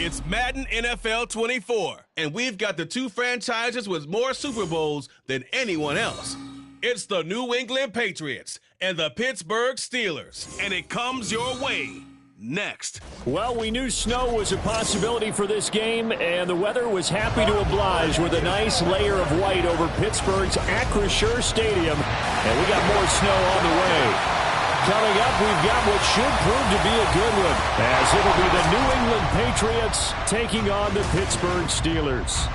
It's Madden NFL 24, and we've got the two franchises with more Super Bowls than anyone else. It's the New England Patriots and the Pittsburgh Steelers, and it comes your way next. Well, we knew snow was a possibility for this game, and the weather was happy to oblige with a nice layer of white over Pittsburgh's Acrisure Stadium, and we got more snow on the way. Coming up, we've got what should prove to be a good one, as it'll be the New England Patriots taking on the Pittsburgh Steelers.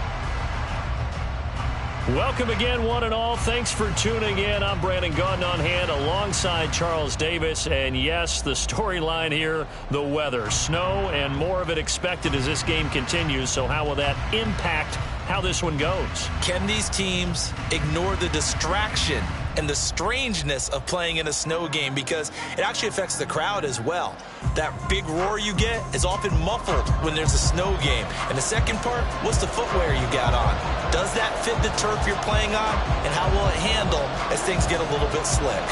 Welcome again, one and all. Thanks for tuning in. I'm Brandon Gaudin on hand alongside Charles Davis. And yes, the storyline here, the weather. Snow and more of it expected as this game continues. So how will that impact how this one goes? Can these teams ignore the distraction and the strangeness of playing in a snow game, because it actually affects the crowd as well? That big roar you get is often muffled when there's a snow game. And the second part, what's the footwear you got on? Does that fit the turf you're playing on? And how will it handle as things get a little bit slick?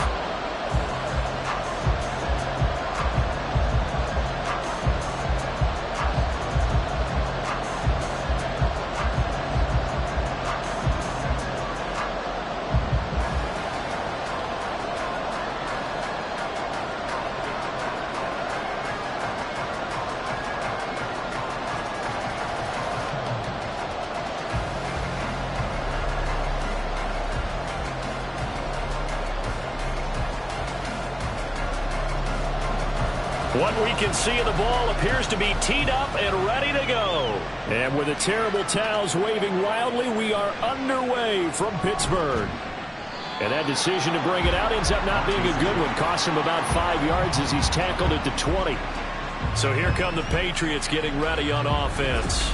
What we can see of the ball appears to be teed up and ready to go. And with the terrible towels waving wildly, we are underway from Pittsburgh. And that decision to bring it out ends up not being a good one. Costs him about 5 yards as he's tackled at the 20. So here come the Patriots getting ready on offense.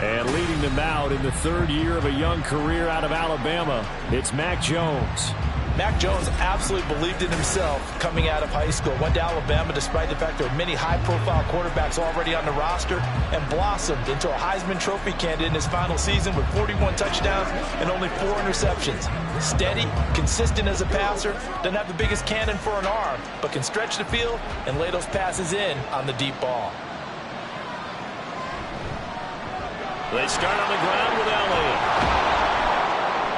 And leading them out in the third year of a young career out of Alabama, it's Mac Jones. Mac Jones absolutely believed in himself coming out of high school. Went to Alabama despite the fact there were many high-profile quarterbacks already on the roster, and blossomed into a Heisman Trophy candidate in his final season with 41 touchdowns and only 4 interceptions. Steady, consistent as a passer, doesn't have the biggest cannon for an arm, but can stretch the field and lay those passes in on the deep ball. They start on the ground with Elliott.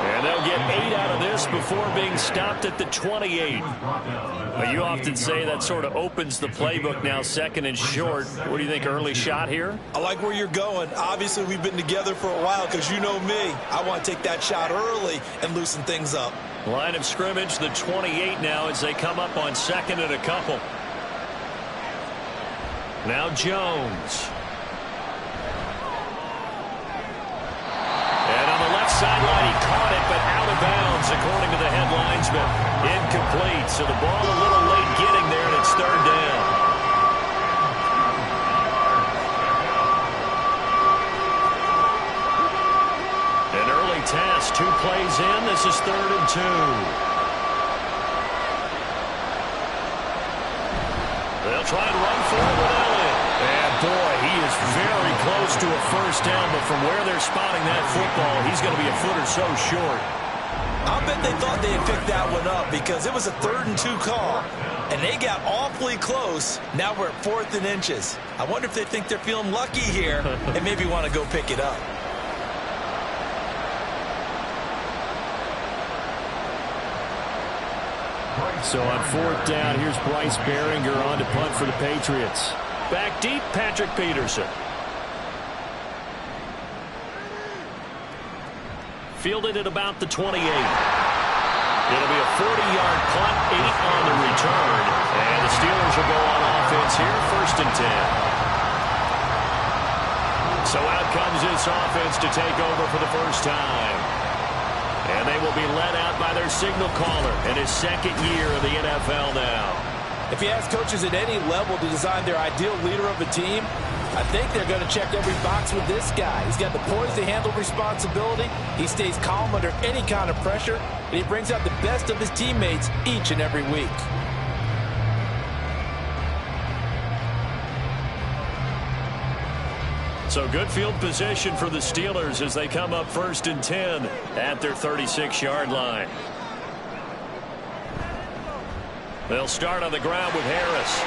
And they'll get 8 out of this before being stopped at the 28. But you often say that sort of opens the playbook now, second and short. What do you think, early shot here? I like where you're going. Obviously, we've been together for a while because you know me. I want to take that shot early and loosen things up. Line of scrimmage, the 28 now as they come up on second and a couple. Now Jones. Sideline, he caught it, but out of bounds, according to the head linesman. Incomplete, so the ball a little late getting there, and it's third down. An early task, 2 plays in. This is 3rd and 2. They'll try and run for it with Elliott. And boy, he is very close to a first down, but from where they're spotting that football, he's going to be a foot or so short. I'll bet they thought they had picked that one up because it was a 3rd and 2 call, and they got awfully close. Now we're at 4th and inches. I wonder if they think they're feeling lucky here and maybe want to go pick it up. So on 4th down, here's Bryce Behringer on to punt for the Patriots. Back deep, Patrick Peterson. Fielded at about the 28. It'll be a 40-yard punt, 8 on the return. And the Steelers will go on offense here, 1st and 10. So out comes this offense to take over for the first time. And they will be led out by their signal caller in his 2nd year of the NFL now. If you ask coaches at any level to design their ideal leader of a team, I think they're going to check every box with this guy. He's got the poise to handle responsibility. He stays calm under any kind of pressure, and he brings out the best of his teammates each and every week. So good field position for the Steelers as they come up 1st and 10 at their 36-yard line. They'll start on the ground with Harris.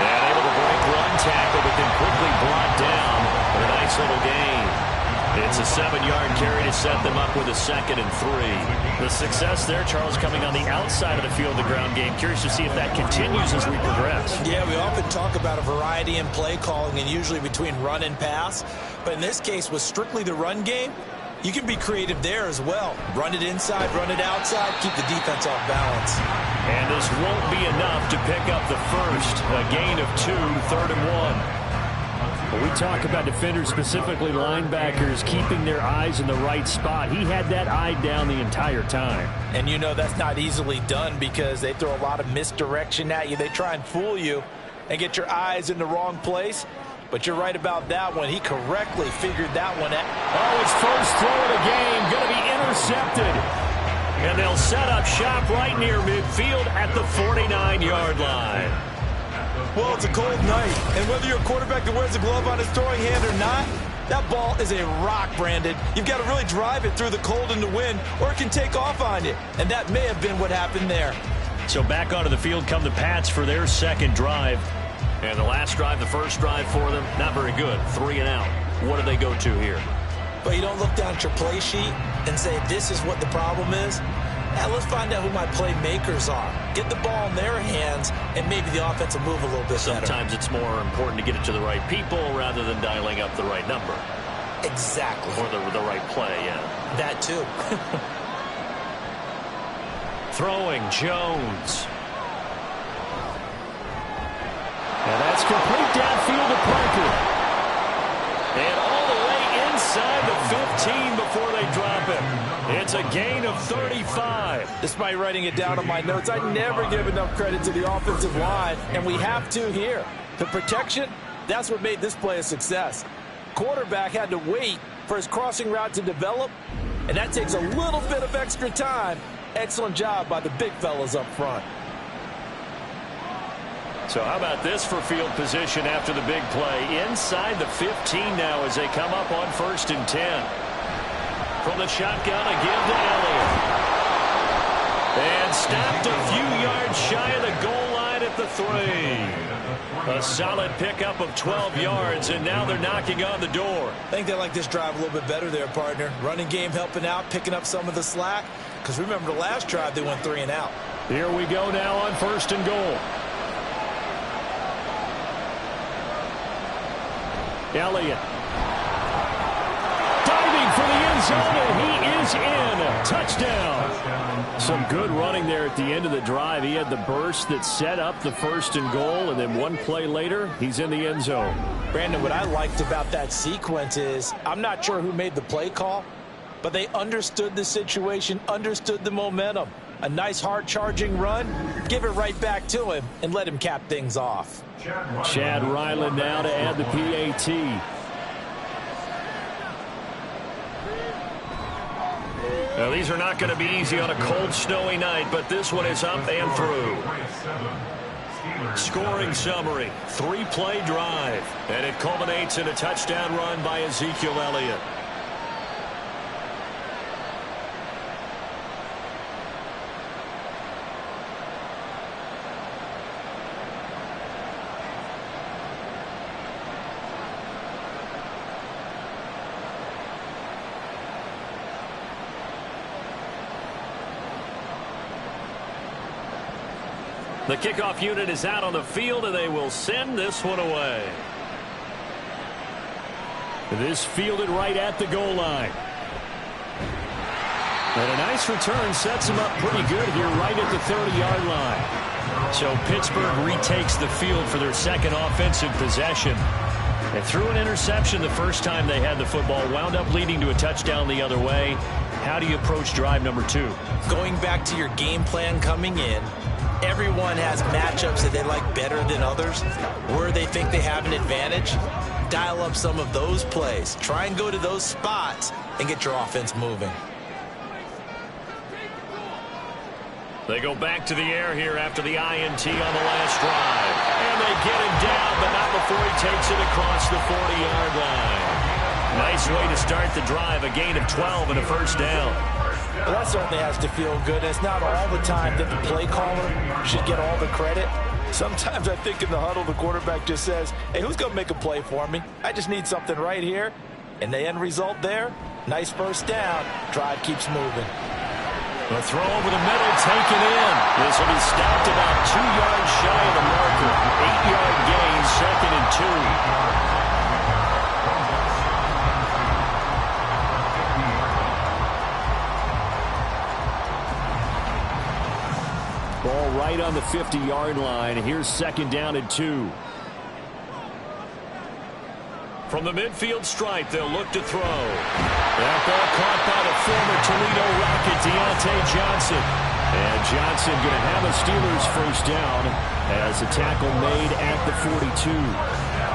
And able to bring quick run tackle, but then quickly brought down with a nice little gain. It's a 7-yard carry to set them up with a 2nd and 3. The success there, Charles, coming on the outside of the field, the ground game. Curious to see if that continues as we progress. Yeah, we often talk about a variety in play calling and usually between run and pass. But in this case, with strictly the run game, you can be creative there as well. Run it inside, run it outside, keep the defense off balance. And this won't be enough to pick up the first. A gain of 2, 3rd and 1. When we talk about defenders, specifically linebackers, keeping their eyes in the right spot. He had that eye down the entire time. And you know that's not easily done because they throw a lot of misdirection at you. They try and fool you and get your eyes in the wrong place. But you're right about that one. He correctly figured that one out. Oh, his first throw of the game going to be intercepted. And they'll set up shop right near midfield at the 49-yard line. Well, it's a cold night, and whether you're a quarterback that wears a glove on his throwing hand or not, that ball is a rock, Brandon. You've got to really drive it through the cold and the wind, or it can take off on you, and that may have been what happened there. So back onto the field come the Pats for their 2nd drive. And the last drive, the first drive for them, not very good. 3 and out. What do they go to here? But you don't look down at your play sheet and say, this is what the problem is. Now let's find out who my playmakers are. Get the ball in their hands, and maybe the offense will move a little bit better. Sometimes it's more important to get it to the right people rather than dialing up the right number. Exactly. Or the right play, yeah. That too. Throwing, Jones. And that's complete downfield to Parker. And all the way inside the 15 before they drop it. It's a gain of 35. Despite writing it down on my notes, I never give enough credit to the offensive line, and we have to here. The protection, that's what made this play a success. Quarterback had to wait for his crossing route to develop, and that takes a little bit of extra time. Excellent job by the big fellas up front. So how about this for field position after the big play? Inside the 15 now as they come up on 1st and 10. From the shotgun, a give to Elliott. And stopped a few yards shy of the goal line at the 3. A solid pickup of 12 yards, and now they're knocking on the door. I think they like this drive a little bit better there, partner. Running game helping out, picking up some of the slack. Because remember the last drive, they went 3 and out. Here we go now on 1st and goal. Elliott. Diving for the end zone, and he is in. Touchdown. Some good running there at the end of the drive. He had the burst that set up the 1st and goal, and then one play later, he's in the end zone. Brandon, what I liked about that sequence is I'm not sure who made the play call, but they understood the situation, understood the momentum. A nice hard-charging run, give it right back to him, and let him cap things off. Chad Ryland now to add the PAT. Now, these are not going to be easy on a cold, snowy night, but this one is up and through. Scoring summary, 3-play drive, and it culminates in a touchdown run by Ezekiel Elliott. The kickoff unit is out on the field, and they will send this one away. This fielded right at the goal line. And a nice return sets him up pretty good here right at the 30-yard line. So Pittsburgh retakes the field for their 2nd offensive possession. They threw an interception the first time they had the football, wound up leading to a touchdown the other way. How do you approach drive number 2? Going back to your game plan coming in, everyone has matchups that they like better than others, where they think they have an advantage. Dial up some of those plays. Try and go to those spots and get your offense moving. They go back to the air here after the INT on the last drive. And they get him down, but not before he takes it across the 40-yard line. Nice way to start the drive, a gain of 12 and a first down. Well, that certainly has to feel good. It's not all the time that the play caller should get all the credit. Sometimes I think in the huddle, the quarterback just says, hey, who's going to make a play for me? I just need something right here. And the end result there, nice first down. Drive keeps moving. The throw over the middle, taken in. This will be stopped about 2 yards shy of the marker. 8-yard gain, 2nd and 2. Ball right on the 50-yard line. Here's 2nd down and 2. From the midfield stripe, they'll look to throw. That ball caught by the former Toledo Rocket, Deontay Johnson. And Johnson going to have a Steelers first down as a tackle made at the 42.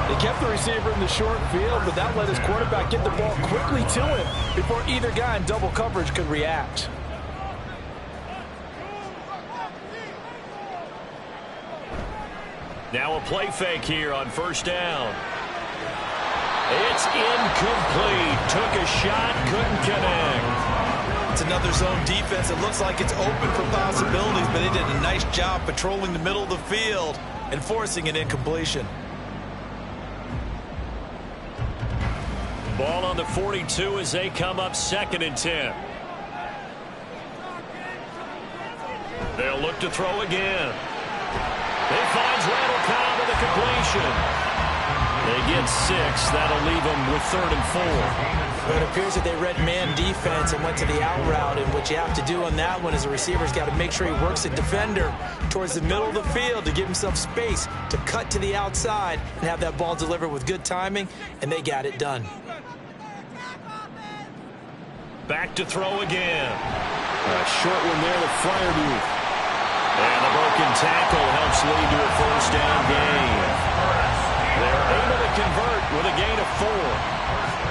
They kept the receiver in the short field, but that let his quarterback get the ball quickly to him before either guy in double coverage could react. Now a play fake here on first down. It's incomplete. Took a shot, couldn't connect. It's another zone defense. It looks like it's open for possibilities, but they did a nice job patrolling the middle of the field and forcing an incompletion. Ball on the 42 as they come up 2nd and 10. They'll look to throw again. He finds Randall Cobb with a completion. They get 6. That'll leave them with 3rd and 4. Well, it appears that they read man defense and went to the out route, and what you have to do on that one is the receiver's got to make sure he works the defender towards the middle of the field to give himself space to cut to the outside and have that ball delivered with good timing, and they got it done. Back to throw again. A short one there to Fryermuth. And the broken tackle helps lead to a first down gain. They're able to convert with a gain of 4.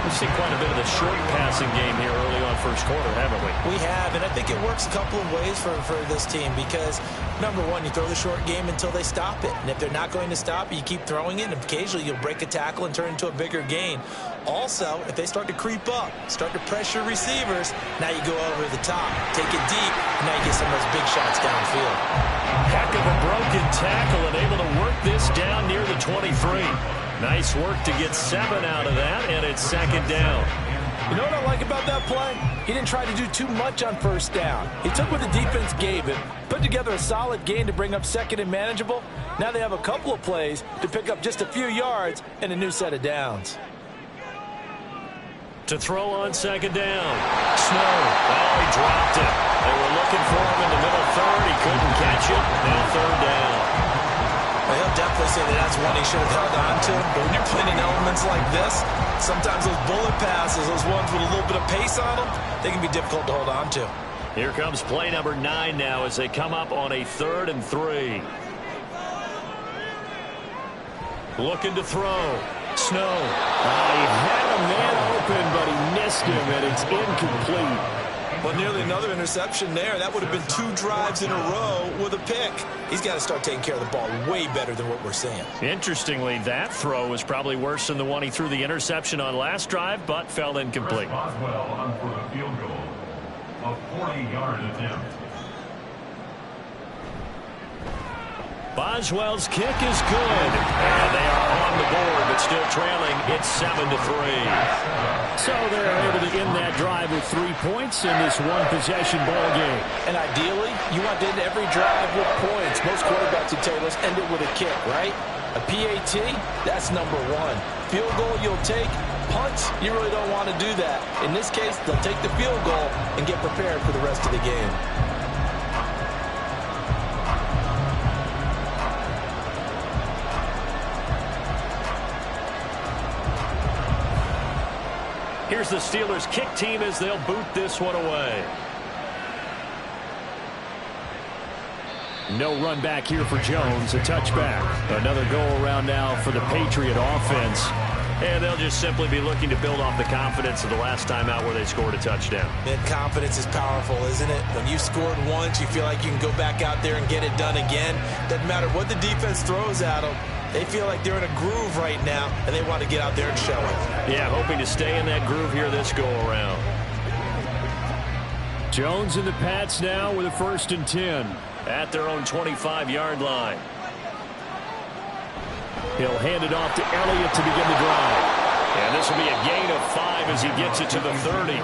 We've seen quite a bit of the short passing game here early on first quarter, haven't we? We have, and I think it works a couple of ways for this team because, number one, you throw the short game until they stop it. And if they're not going to stop it, you keep throwing it, and occasionally you'll break a tackle and turn into a bigger gain. Also, if they start to creep up, start to pressure receivers, now you go over the top, take it deep, and now you get some of those big shots downfield. Heck of a broken tackle and able to work this down near the 23. Nice work to get 7 out of that, and it's 2nd down. You know what I like about that play? He didn't try to do too much on first down. He took what the defense gave him, put together a solid gain to bring up 2nd and manageable. Now they have a couple of plays to pick up just a few yards and a new set of downs. To throw on 2nd down. Snow. Oh, he dropped it. They were looking for him in the middle 3rd. He couldn't catch it. Now 3rd down. Well, he'll definitely say that that's one he should have held on to. But when you're playing in elements like this, sometimes those bullet passes, those ones with a little bit of pace on them, they can be difficult to hold on to. Here comes play number 9 now as they come up on a 3rd and 3. Looking to throw. Snow. He had a man open, but he missed him, and it's incomplete. Well, nearly another interception there. That would have been 2 drives in a row with a pick. He's got to start taking care of the ball way better than what we're seeing. Interestingly, that throw was probably worse than the one he threw the interception on last drive, but fell incomplete. Boswell on for the field goal. A 40-yard attempt. Boswell's kick is good. And they are on the board, but still trailing. It's 7-3. So they're able to end that drive with 3 points in this one-possession ball game. And ideally, you want to end every drive with points. Most quarterbacks would tell you, let's end it with a kick, right? A PAT, that's number 1. Field goal you'll take. Punts, you really don't want to do that. In this case, they'll take the field goal and get prepared for the rest of the game. Here's the Steelers kick team as they'll boot this one away. No run back here for Jones. A touchback. Another goal around now for the Patriot offense. And they'll just simply be looking to build off the confidence of the last time out where they scored a touchdown. Man, confidence is powerful, isn't it? When you scored once, you feel like you can go back out there and get it done again. Doesn't matter what the defense throws at them. They feel like they're in a groove right now, and they want to get out there and show it. Yeah, hoping to stay in that groove here this go-around. Jones and the Pats now with a 1st and 10. At their own 25-yard line. He'll hand it off to Elliott to begin the drive. And this will be a gain of 5 as he gets it to the 30.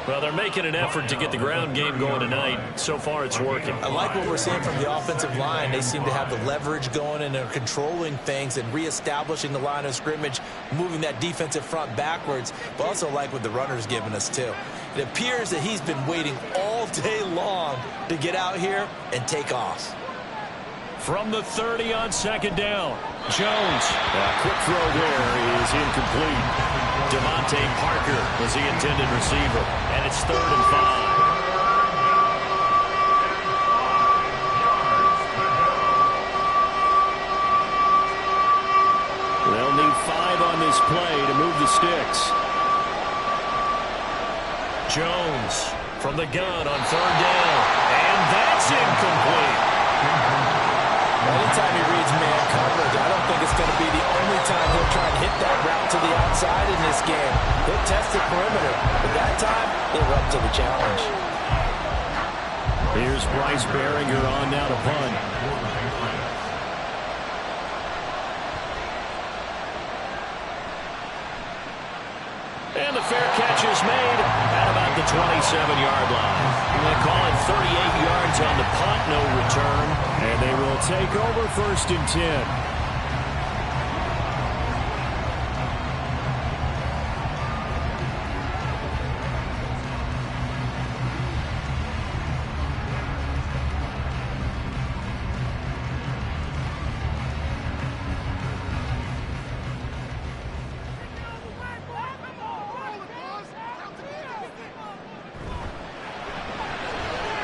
Well, they're making an effort to get the ground game going tonight. So far, it's working. I like what we're seeing from the offensive line. They seem to have the leverage going, and they're controlling things and reestablishing the line of scrimmage, moving that defensive front backwards, but also like what the runner's giving us, too. It appears that he's been waiting all day long to get out here and take off. From the 30 on second down, Jones. A quick throw there is incomplete. Devontae Parker was the intended receiver, and it's 3rd and 5. They'll need 5 on this play to move the sticks. Jones from the gun on 3rd down, and that's incomplete. Anytime he reads man coverage, I don't think it's going to be the only time he'll try and hit that route to the outside in this game. He'll test the perimeter, but that time, they're up to the challenge. Here's Bryce Behringer on now to punt. And the fair catch is made at about the 27-yard line. I'm going to call it 38 yards on the punt, no return. And they will take over 1st and 10.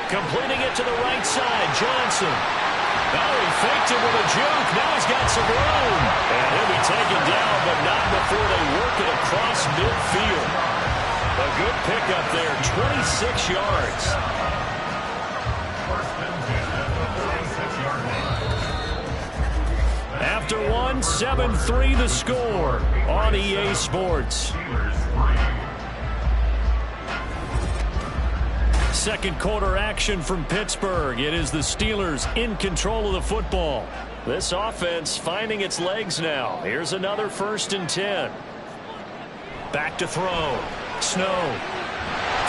Completing it to the right side, Johnson. Oh, he faked it with a juke. Now he's got some room. And he'll be taken down, but not before they work it across midfield. A good pickup there, 26 yards. After 1, 7-3 the score on EA Sports. Second quarter action from Pittsburgh. It is the Steelers in control of the football. This offense finding its legs now. Here's another 1st and 10. Back to throw. Snow.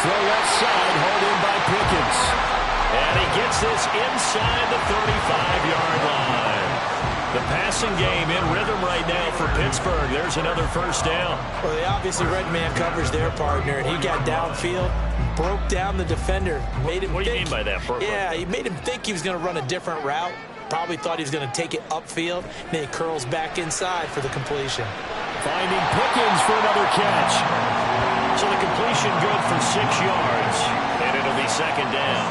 Throw left side, hauled in by Pickens. And he gets this inside the 35-yard line. The passing game in rhythm right now for Pittsburgh. There's another 1st down. Well, they obviously read man coverage their partner, and he got downfield, broke down the defender. Made him what do you mean by that, Burke? Yeah, he made him think he was going to run a different route. Probably thought he was going to take it upfield. Then he curls back inside for the completion. Finding Pickens for another catch. So the completion good for 6 yards, and it'll be 2nd down.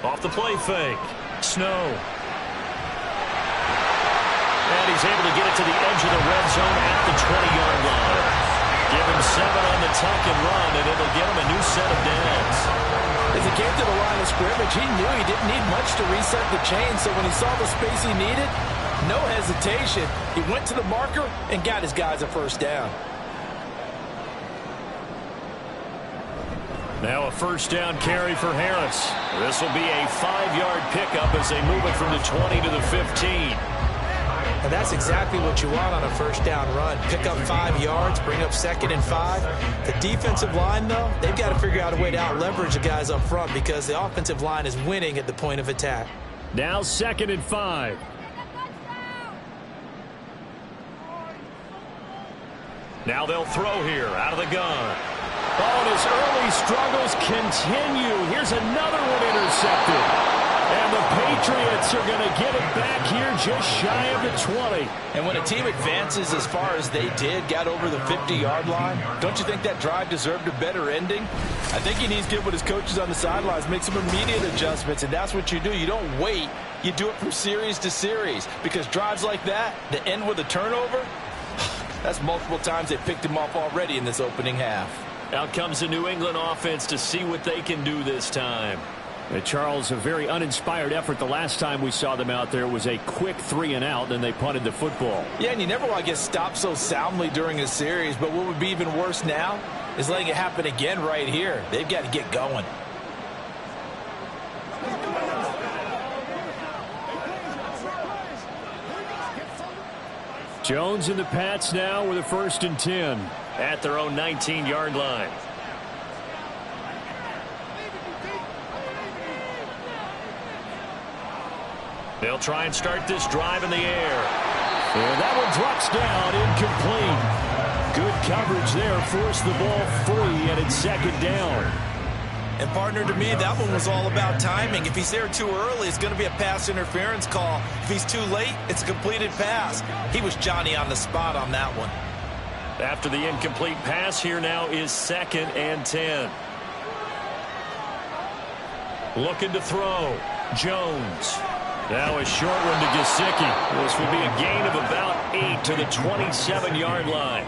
Off the play fake. Snow. And he's able to get it to the edge of the red zone at the 20-yard line. Give him 7 on the tuck and run, and it'll get him a new set of downs. As he came to the line of scrimmage, he knew he didn't need much to reset the chain, so when he saw the space he needed, no hesitation. He went to the marker and got his guys a 1st down. Now a 1st down carry for Harris. This will be a 5-yard pickup as they move it from the 20 to the 15. And that's exactly what you want on a 1st down run. Pick up 5 yards, bring up 2nd and 5. The defensive line, though, they've got to figure out a way to out-leverage the guys up front because the offensive line is winning at the point of attack. Now 2nd and 5. Now they'll throw here out of the gun. Oh, and his early struggles continue. Here's another one intercepted. And the Patriots are going to get it back here just shy of the 20. And when a team advances as far as they did, got over the 50-yard line, don't you think that drive deserved a better ending? I think he needs to get with his coaches on the sidelines, make some immediate adjustments, and that's what you do. You don't wait. You do it from series to series because drives like that end with a turnover, that's multiple times they picked him off already in this opening half. Out comes the New England offense to see what they can do this time. Charles, a very uninspired effort. The last time we saw them out there was a quick 3-and-out, then they punted the football. Yeah, and you never want to get stopped so soundly during a series, but what would be even worse now is letting it happen again right here. They've got to get going. Jones and the Pats now with a 1st and 10 at their own 19-yard line. They'll try and start this drive in the air. And that one drops down, incomplete. Good coverage there, forced the ball free, and it's 2nd down. And partner, to me, that one was all about timing. If he's there too early, it's going to be a pass interference call. If he's too late, it's a completed pass. He was Johnny on the spot on that one. After the incomplete pass, here now is 2nd and 10. Looking to throw. Jones. Now a short one to Gesicki. This will be a gain of about 8 to the 27-yard line.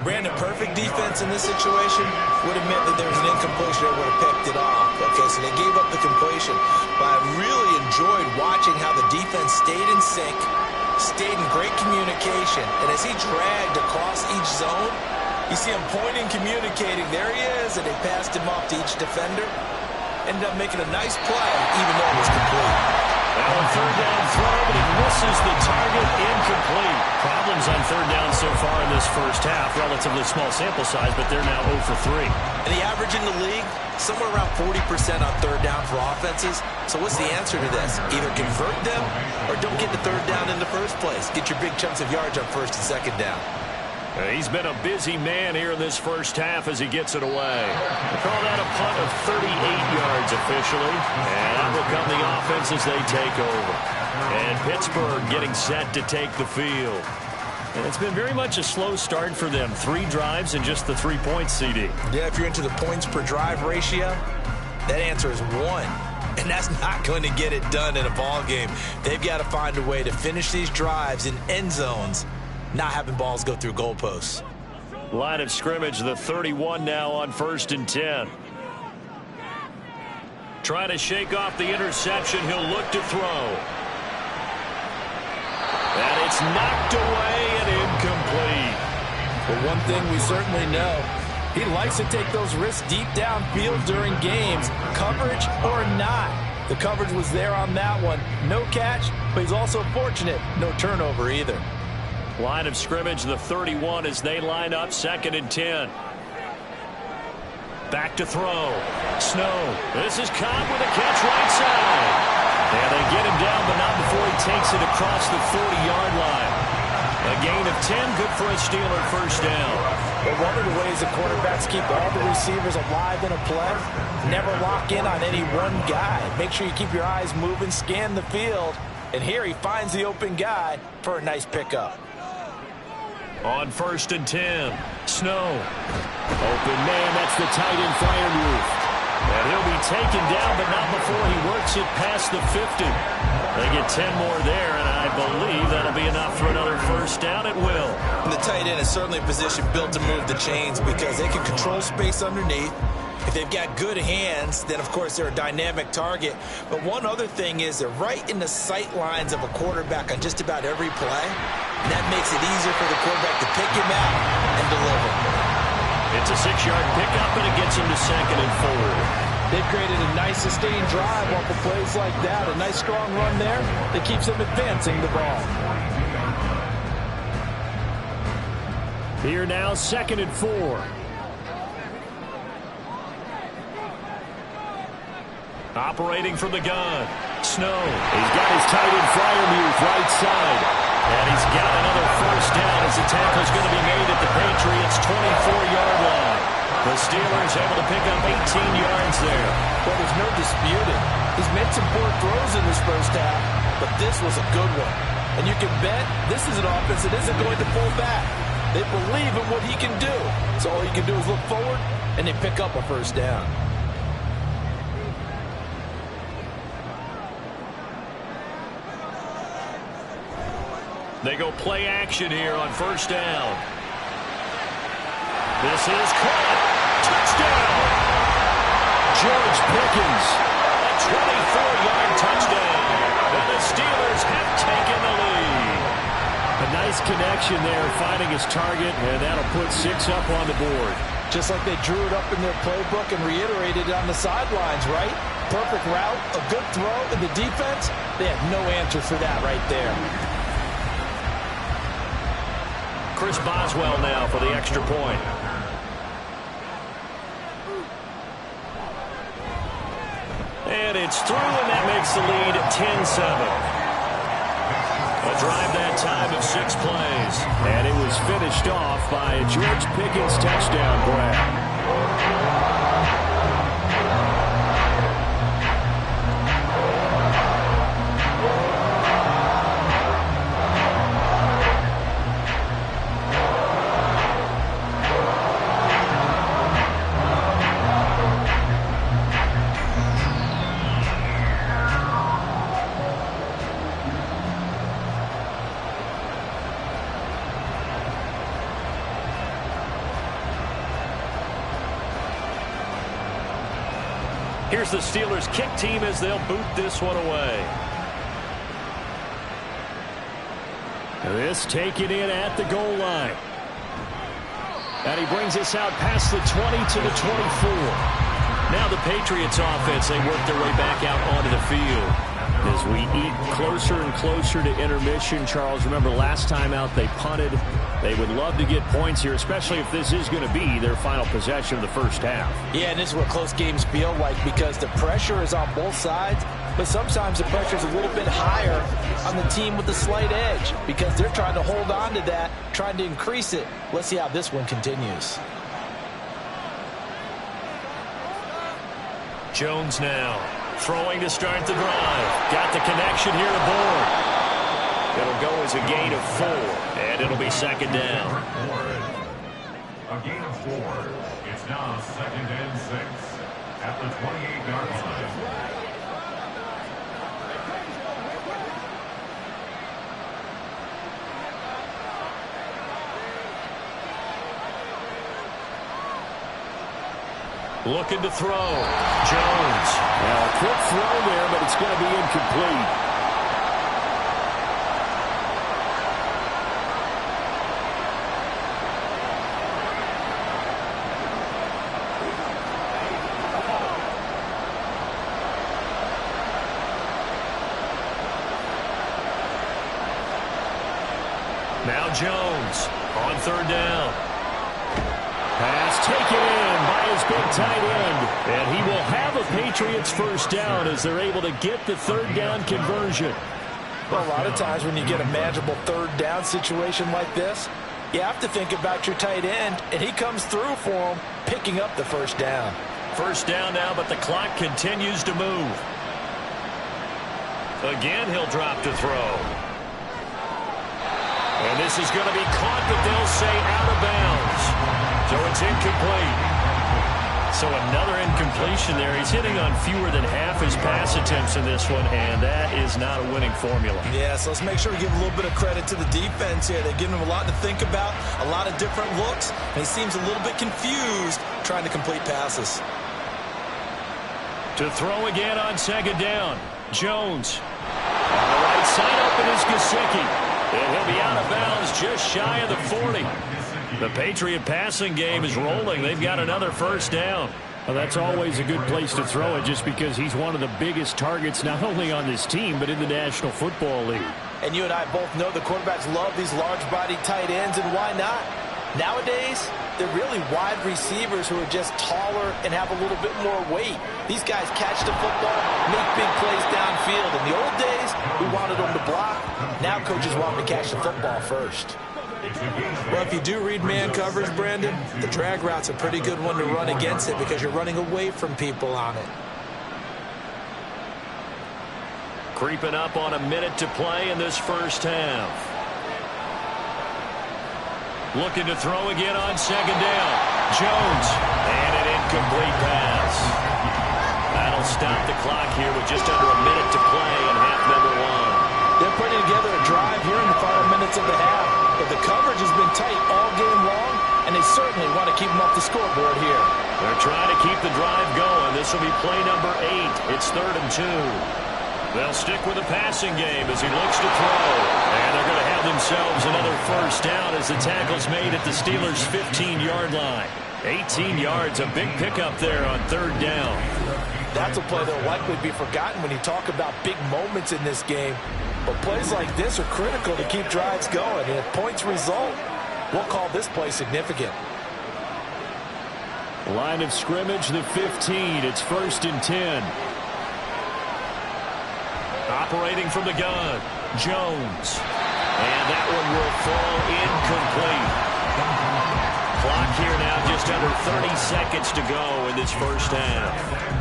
Brandon, perfect defense in this situation would have meant that there was an incompletion. They would have picked it off. Okay, so they gave up the completion. But I really enjoyed watching how the defense stayed in sync, stayed in great communication. And as he dragged across each zone, you see him pointing, communicating. There he is, and they passed him off to each defender. Ended up making a nice play, even though it was complete. Now a 3rd down throw, but he misses the target, incomplete. Problems on 3rd down so far in this first half. Relatively small sample size, but they're now 0 for 3. And the average in the league, somewhere around 40% on 3rd down for offenses. So what's the answer to this? Either convert them or don't get the 3rd down in the first place. Get your big chunks of yards on 1st and 2nd down. He's been a busy man here in this first half as he gets it away. They call that a punt of 38 yards officially. And that will come the offense as they take over. And Pittsburgh getting set to take the field. And it's been very much a slow start for them. 3 drives and just the 3 points, CD. Yeah, if you're into the points per drive ratio, that answer is 1. And that's not going to get it done in a ball game. They've got to find a way to finish these drives in end zones, not having balls go through goalposts. Line of scrimmage, the 31 now on 1st and 10. Trying to shake off the interception. He'll look to throw. And it's knocked away and incomplete. But one thing we certainly know, he likes to take those risks deep downfield during games, coverage or not. The coverage was there on that one. No catch, but he's also fortunate. No turnover either. Line of scrimmage, the 31 as they line up, 2nd and 10. Back to throw. Snow. This is Cobb with a catch right side. And they get him down, but not before he takes it across the 40-yard line. A gain of 10, good for a Steeler 1st down. But one of the ways the quarterbacks keep all the receivers alive in a play, never lock in on any one guy. Make sure you keep your eyes moving, scan the field. And here he finds the open guy for a nice pickup. On 1st and 10, Snow. Open man, that's the tight end flyer move. And he'll be taken down, but not before he works it past the 50. They get 10 more there, and I believe that'll be enough for another 1st down. It will. And the tight end is certainly a position built to move the chains because they can control space underneath. If they've got good hands, then of course they're a dynamic target. But one other thing is they're right in the sight lines of a quarterback on just about every play. And that makes it easier for the quarterback to pick him out and deliver. It's a 6-yard pickup, and it gets him to 2nd and 4. They've created a nice sustained drive off of plays like that. A nice strong run there that keeps them advancing the ball. Here now, 2nd and 4. Operating from the gun. Snow. He's got his tight end flyer move right side. And he's got another 1st down as the tackle's going to be made at the Patriots' 24-yard line. The Steelers able to pick up 18 yards there. Well, there's no disputing. He's made some poor throws in this first half, but this was a good one. And you can bet this is an offense that isn't going to pull back. They believe in what he can do. So all you can do is look forward, and they pick up a 1st down. They go play action here on 1st down. This is caught. Touchdown! George Pickens 24-yard touchdown. And the Steelers have taken the lead. A nice connection there, finding his target, and that'll put 6 up on the board. Just like they drew it up in their playbook and reiterated it on the sidelines, right? Perfect route, a good throw, and the defense, they have no answer for that right there. Chris Boswell now for the extra point. And it's through, and that makes the lead 10-7. A drive that time of 6 plays. And it was finished off by a George Pickens touchdown grab. Here's the Steelers kick team as they'll boot this one away. This taken in at the goal line. And he brings us out past the 20 to the 24. Now the Patriots offense, they work their way back out onto the field. As we eat closer and closer to intermission, Charles, remember last time out they punted. They would love to get points here, especially if this is going to be their final possession of the first half. Yeah, and this is what close games feel like because the pressure is on both sides, but sometimes the pressure is a little bit higher on the team with the slight edge because they're trying to hold on to that, trying to increase it. Let's see how this one continues. Jones now throwing to start the drive. Got the connection here to Bourne. It'll go as a gain of 4, and it'll be second down. A gain of 4. It's now 2nd and 6 at the 28-yard line. Looking to throw. Jones. Now a quick throw there, but it's going to be incomplete. Now Jones on 3rd down. Pass taken in by his big tight end. And he will have a Patriots first down as they're able to get the 3rd down conversion. Well, a lot of times when you get a manageable 3rd down situation like this, you have to think about your tight end, and he comes through for him, picking up the first down. First down now, but the clock continues to move. Again, he'll drop to throw. And this is going to be caught, but they'll say out of bounds. So it's incomplete. So another incompletion there. He's hitting on fewer than half his pass attempts in this one, and that is not a winning formula. Yeah, so let's make sure we give a little bit of credit to the defense here. They're giving him a lot to think about, a lot of different looks, and he seems a little bit confused trying to complete passes. To throw again on 2nd down. Jones. On the right side open is Gesicki. And he'll be out of bounds just shy of the 40. The Patriot passing game is rolling. They've got another first down. Well, that's always a good place to throw it just because he's one of the biggest targets not only on this team but in the National Football League. And you and I both know the quarterbacks love these large-bodied tight ends, and why not? Nowadays, they're really wide receivers who are just taller and have a little bit more weight. These guys catch the football, make big plays downfield. In the old days, we wanted them to block. Now coaches want them to catch the football first. Well, if you do read man coverage, Brandon, the drag route's a pretty good one to run against it because you're running away from people on it. Creeping up on a minute to play in this first half. Looking to throw again on 2nd down. Jones. And an incomplete pass. That'll stop the clock here with just under a minute to play in half number 1. They're putting together a drive here in the final minutes of the half. But the coverage has been tight all game long, and they certainly want to keep them off the scoreboard here. They're trying to keep the drive going. This will be play number 8. It's 3rd and 2. They'll stick with the passing game as he looks to throw. And they're going to have themselves another first down as the tackle's made at the Steelers' 15-yard line. 18 yards, a big pickup there on 3rd down. That's a play that will likely be forgotten when you talk about big moments in this game. But plays like this are critical to keep drives going. And if points result, we'll call this play significant. Line of scrimmage, the 15. It's 1st and 10. Operating from the gun, Jones. And that one will fall incomplete. Clock here now, just under 30 seconds to go in this first half.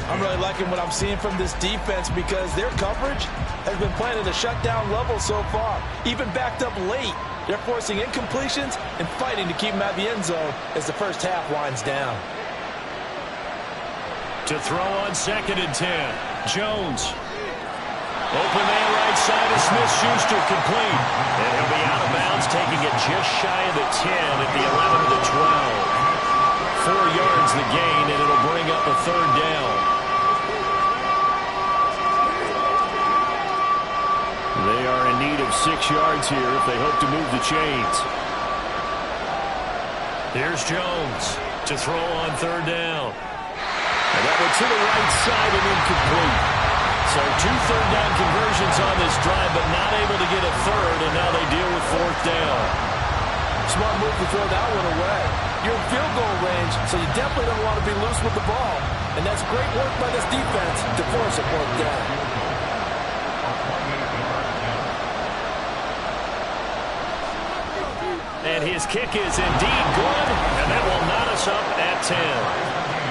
I'm really liking what I'm seeing from this defense because their coverage has been playing at a shutdown level so far. Even backed up late, they're forcing incompletions and fighting to keep them out of the end zone as the first half winds down. To throw on 2nd and 10, Jones. Open man right side of Smith-Schuster, complete. And he'll be out of bounds, taking it just shy of the 10 at the 11 of the 12. 4 yards the gain, and it'll bring up a 3rd down. They are in need of 6 yards here if they hope to move the chains. Here's Jones to throw on 3rd down. And that one to the right side and incomplete. So 2 third-down conversions on this drive, but not able to get a 3rd, and now they deal with 4th down. Smart move to throw that one away. You're in field goal range, so you definitely don't want to be loose with the ball. And that's great work by this defense to force a 4th down. And his kick is indeed good, and that will knot us up at 10.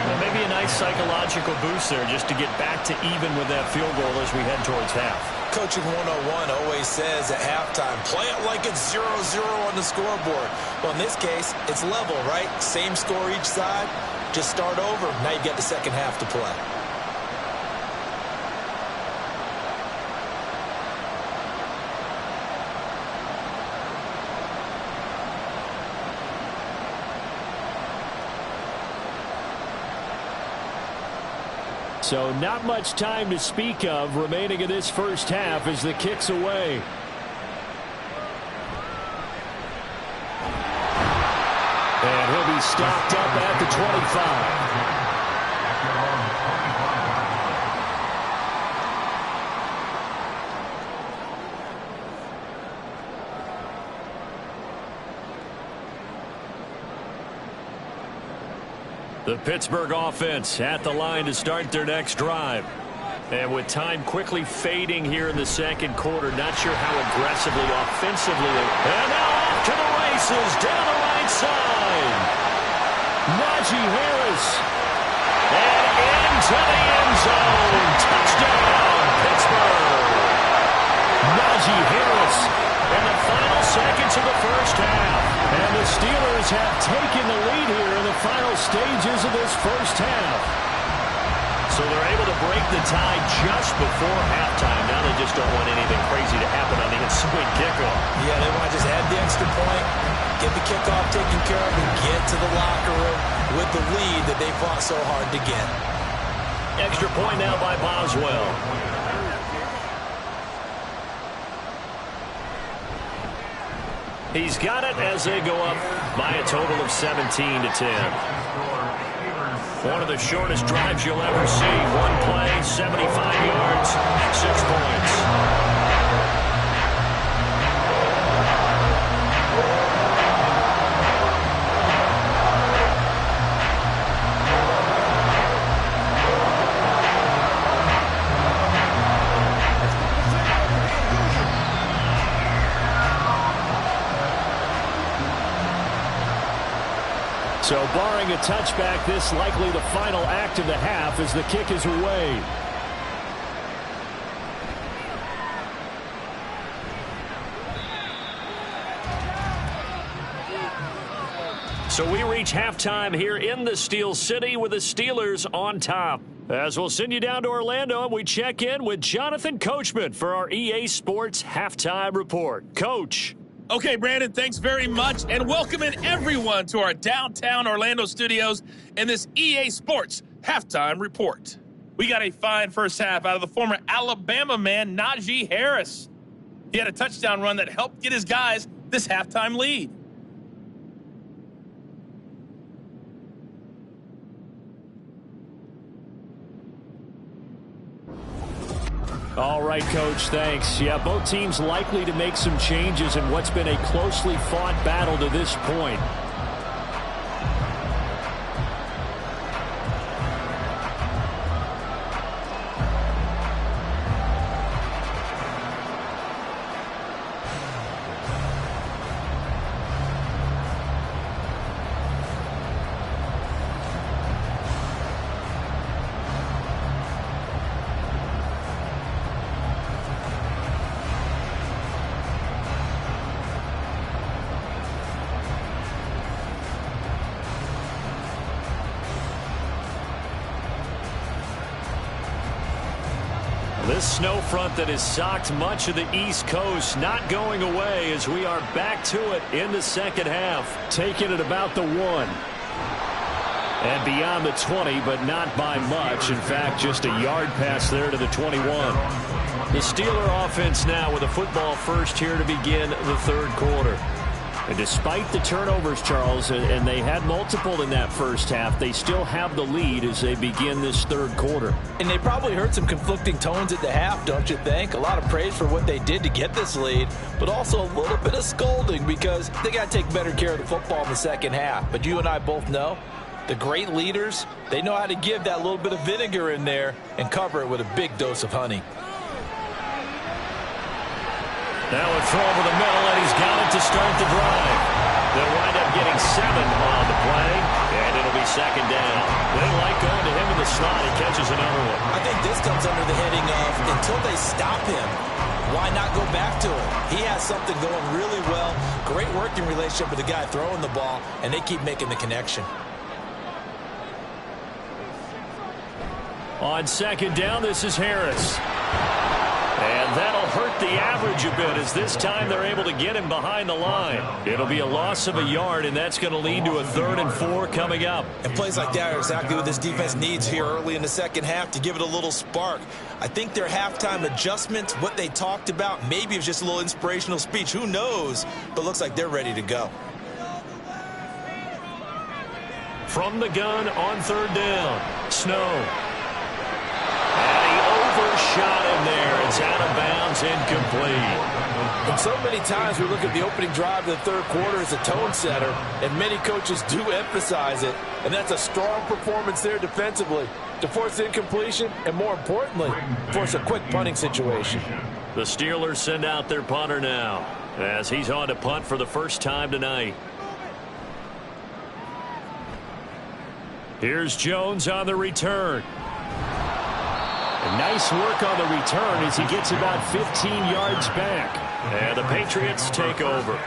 Well, maybe a nice psychological boost there just to get back to even with that field goal as we head towards half. Coaching 101 always says at halftime, play it like it's 0-0 on the scoreboard. Well, in this case, it's level, right? Same score each side. Just start over. Now you get the second half to play. So not much time to speak of remaining in this first half as the kick's away. And he'll be stopped up at the 25. The Pittsburgh offense at the line to start their next drive. And with time quickly fading here in the second quarter, not sure how aggressively, offensively. And now off to the races down the right side. Najee Harris. And into the end zone. Touchdown, Pittsburgh. Najee Harris. In the final seconds of the first half. And the Steelers have taken the lead here in the final stages of this first half. So they're able to break the tie just before halftime. Now they just don't want anything crazy to happen on the ensuing kickoff. Yeah, they want to just add the extra point, get the kickoff taken care of, and get to the locker room with the lead that they fought so hard to get. Extra point now by Boswell. He's got it as they go up by a total of 17-10. One of the shortest drives you'll ever see. One play, 75 yards, 6 points. So barring a touchback, this likely the final act of the half as the kick is away. So we reach halftime here in the Steel City with the Steelers on top. As we'll send you down to Orlando and we check in with Jonathan Coachman for our EA Sports Halftime Report. Coach. Okay, Brandon, thanks very much, and welcoming everyone to our downtown Orlando studios in this EA Sports Halftime Report. We got a fine first half out of the former Alabama man, Najee Harris. He had a touchdown run that helped get his guys this halftime lead. All right, Coach, thanks. Yeah, both teams likely to make some changes in what's been a closely fought battle to this point. This snow front that has socked much of the East Coast not going away as we are back to it in the second half. Taking it about the 1. And beyond the 20, but not by much. In fact, just a yard pass there to the 21. The Steeler offense now with a football first here to begin the third quarter. And despite the turnovers, Charles, and they had multiple in that first half, they still have the lead as they begin this third quarter. And they probably heard some conflicting tones at the half, don't you think? A lot of praise for what they did to get this lead, but also a little bit of scolding because they got to take better care of the football in the second half. But you and I both know the great leaders, they know how to give that little bit of vinegar in there and cover it with a big dose of honey. Now a throw over the middle, and he's got it to start the drive. They'll wind up getting 7 on the play, and it'll be second down. They like going to him in the slot. He catches another one. I think this comes under the heading of until they stop him, why not go back to him? He has something going really well. Great working relationship with the guy throwing the ball, and they keep making the connection. On second down, this is Harris. And that'll hurt the average a bit as this time they're able to get him behind the line. It'll be a loss of a yard, and that's going to lead to a 3rd and 4 coming up. And plays like that are exactly what this defense needs here early in the second half to give it a little spark. I think their halftime adjustments, what they talked about, maybe it was just a little inspirational speech. Who knows? But looks like they're ready to go. From the gun on 3rd down, Snow. And he overshot him there. It's out of bounds, incomplete. And so many times we look at the opening drive of the third quarter as a tone setter, and many coaches do emphasize it. And that's a strong performance there defensively to force incompletion and, more importantly, force a quick punting situation. The Steelers send out their punter now as he's on to punt for the first time tonight. Here's Jones on the return. Nice work on the return as he gets about 15 yards back. And the Patriots take over.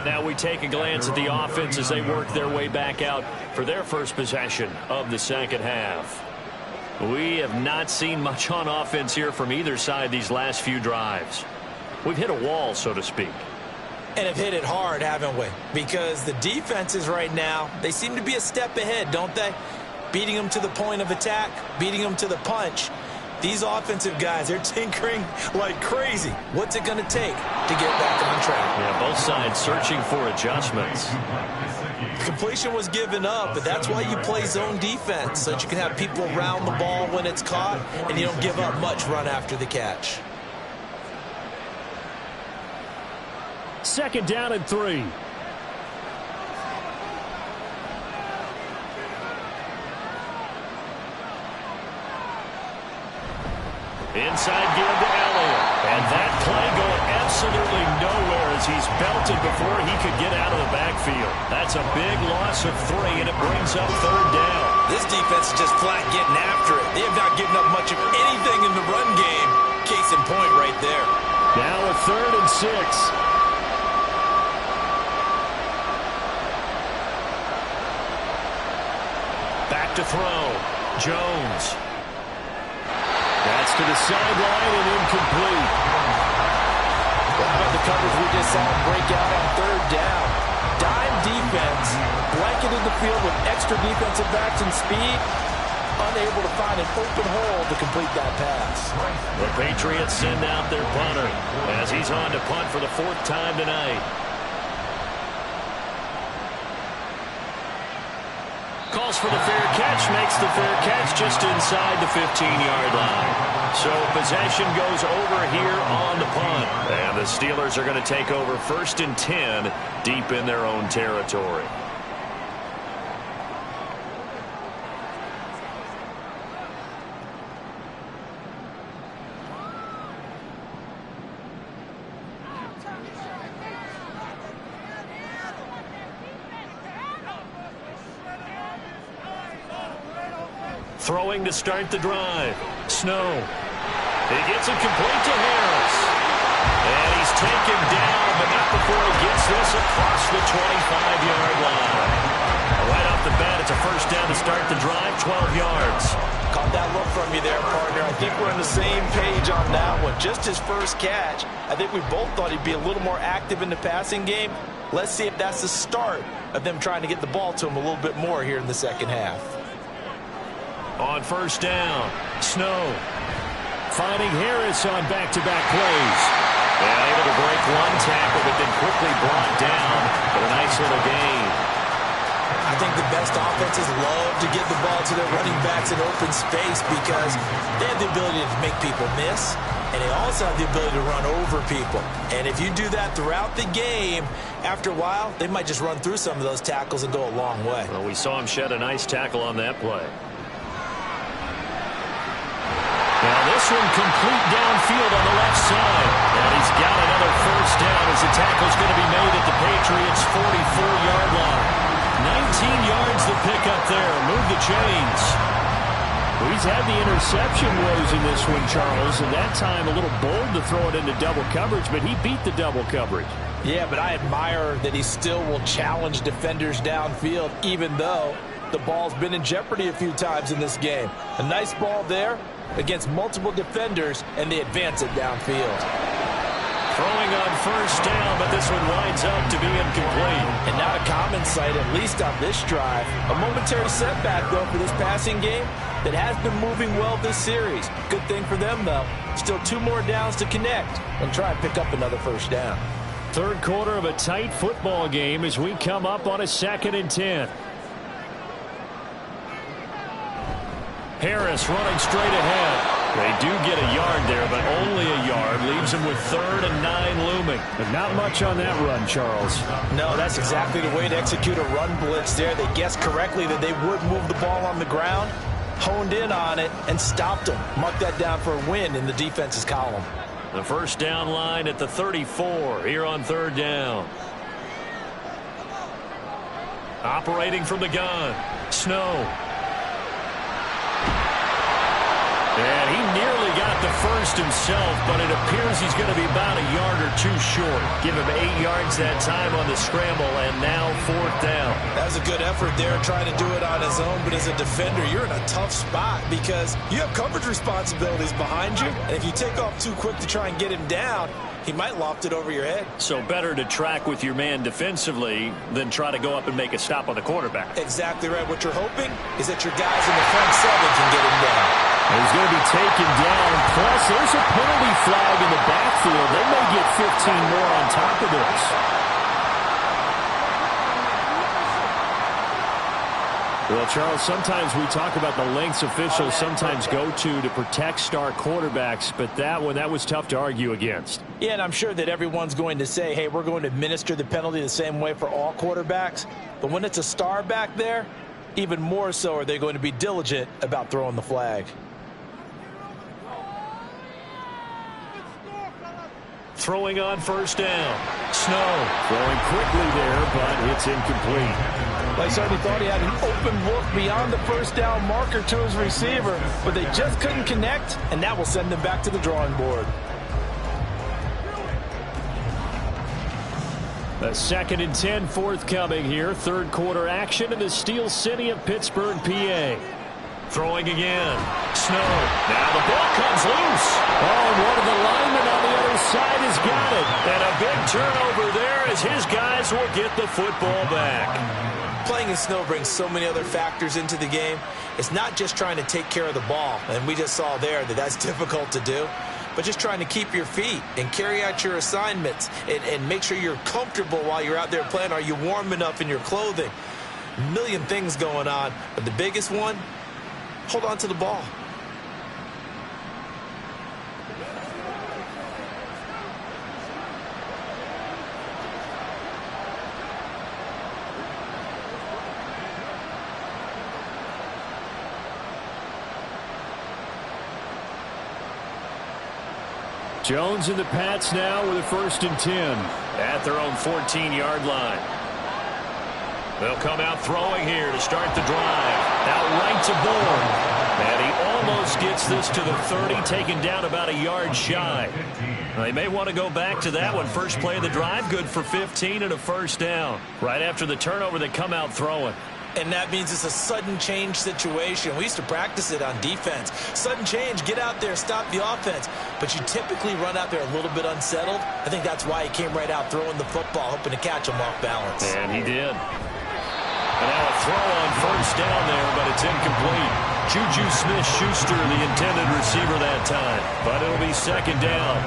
Now we take a glance at the offense as they work their way back out for their first possession of the second half. We have not seen much on offense here from either side these last few drives. We've hit a wall, so to speak. And have hit it hard, haven't we? Because the defenses right now, they seem to be a step ahead, don't they? Beating them to the point of attack, beating them to the punch. These offensive guys, they're tinkering like crazy. What's it going to take to get back on track? Yeah, both sides searching for adjustments. Completion was given up, but that's why you play zone defense, so that you can have people around the ball when it's caught, and you don't give up much run after the catch. 2nd down and 3. Inside give to Elliott. And that play going absolutely nowhere as he's belted before he could get out of the backfield. That's a big loss of 3, and it brings up 3rd down. This defense is just flat getting after it. They have not given up much of anything in the run game. Case in point right there. Now a 3rd and 6. Back to throw. Jones. That's to the sideline and incomplete. about the coverage we just saw him break out on third down. Dime defense, blanketed the field with extra defensive backs and speed, unable to find an open hole to complete that pass. The Patriots send out their punter as he's on to punt for the 4th time tonight. Calls for the fair catch, makes the fair catch just inside the 15-yard line. So possession goes over here on the punt. And the Steelers are going to take over 1st and 10 deep in their own territory. Throwing to start the drive. Snow. He gets it complete to Harris. And he's taken down, but not before he gets this across the 25-yard line. Right off the bat, it's a 1st down to start the drive, 12 yards. Caught that look from you there, partner. I think we're on the same page on that one. Just his first catch. I think we both thought he'd be a little more active in the passing game. Let's see if that's the start of them trying to get the ball to him a little bit more here in the second half. On 1st down, Snow finding Harris on back-to-back plays. Yeah, able to break one tackle, but then quickly brought down for a nice little gain. I think the best offenses love to get the ball to their running backs in open space because they have the ability to make people miss, and they also have the ability to run over people. And if you do that throughout the game, after a while, they might just run through some of those tackles and go a long way. Well, we saw him shed a nice tackle on that play. Now this one complete downfield on the left side. And he's got another 1st down as the tackle's going to be made at the Patriots' 44-yard line. 19 yards to pick up there. Move the chains. Well, he's had the interception woes in this one, Charles, and that time a little bold to throw it into double coverage, but he beat the double coverage. Yeah, but I admire that he still will challenge defenders downfield, even though the ball's been in jeopardy a few times in this game. A nice ball there against multiple defenders, and they advance it downfield. Throwing on 1st down, but this one winds up to be incomplete. And not a common sight, at least on this drive. A momentary setback, though, for this passing game that has been moving well this series. Good thing for them, though. Still 2 more downs to connect and try and pick up another 1st down. 3rd quarter of a tight football game as we come up on a 2nd and 10. Harris running straight ahead. They do get a yard there, but only a yard. Leaves him with 3rd and 9 looming. But not much on that run, Charles. No, that's exactly the way to execute a run blitz there. They guessed correctly that they would move the ball on the ground, honed in on it, and stopped them. Mark that down for a win in the defense's column. The 1st down line at the 34 here on 3rd down. Operating from the gun, Snow. And he nearly got the 1st himself, but it appears he's going to be about a yard or 2 short. Give him 8 yards that time on the scramble, and now 4th down. That was a good effort there trying to do it on his own, but as a defender, you're in a tough spot because you have coverage responsibilities behind you, and if you take off too quick to try and get him down, he might loft it over your head. So better to track with your man defensively than try to go up and make a stop on the quarterback. Exactly right. What you're hoping is that your guys in the front 7 can get him down. He's going to be taken down. Plus, there's a penalty flag in the backfield. They may get 15 more on top of this. Well, Charles, sometimes we talk about the lengths officials sometimes go to protect star quarterbacks, but that was tough to argue against. Yeah, and I'm sure that everyone's going to say, hey, we're going to administer the penalty the same way for all quarterbacks. But when it's a star back there, even more so are they going to be diligent about throwing the flag. Throwing on 1st down. Snow throwing quickly there, but it's incomplete. Well, he certainly thought he had an open look beyond the 1st down marker to his receiver, but they just couldn't connect, and that will send them back to the drawing board. A 2nd and 10 forthcoming here. 3rd quarter action in the Steel City of Pittsburgh, PA. Throwing again. Snow. Now the ball comes loose. Oh, and one of the linemen on the other side has got it. And a big turnover there as his guys will get the football back. Playing in snow brings so many other factors into the game. It's not just trying to take care of the ball, and we just saw there that that's difficult to do, but just trying to keep your feet and carry out your assignments and make sure you're comfortable while you're out there playing. Are you warm enough in your clothing? A million things going on, but the biggest one, hold on to the ball. Jones and the Pats now with a 1st and 10. At their own 14-yard line. They'll come out throwing here to start the drive. Out right to Bourne. And he almost gets this to the 30, taken down about a yard shy. They may want to go back to that one. First play of the drive, good for 15 and a 1st down. Right after the turnover, they come out throwing. And that means it's a sudden change situation. We used to practice it on defense. Sudden change, get out there, stop the offense. But you typically run out there a little bit unsettled. I think that's why he came right out throwing the football, hoping to catch him off balance. And he did. And now a throw on 1st down there, but it's incomplete. Juju Smith-Schuster, the intended receiver that time. But it'll be 2nd down.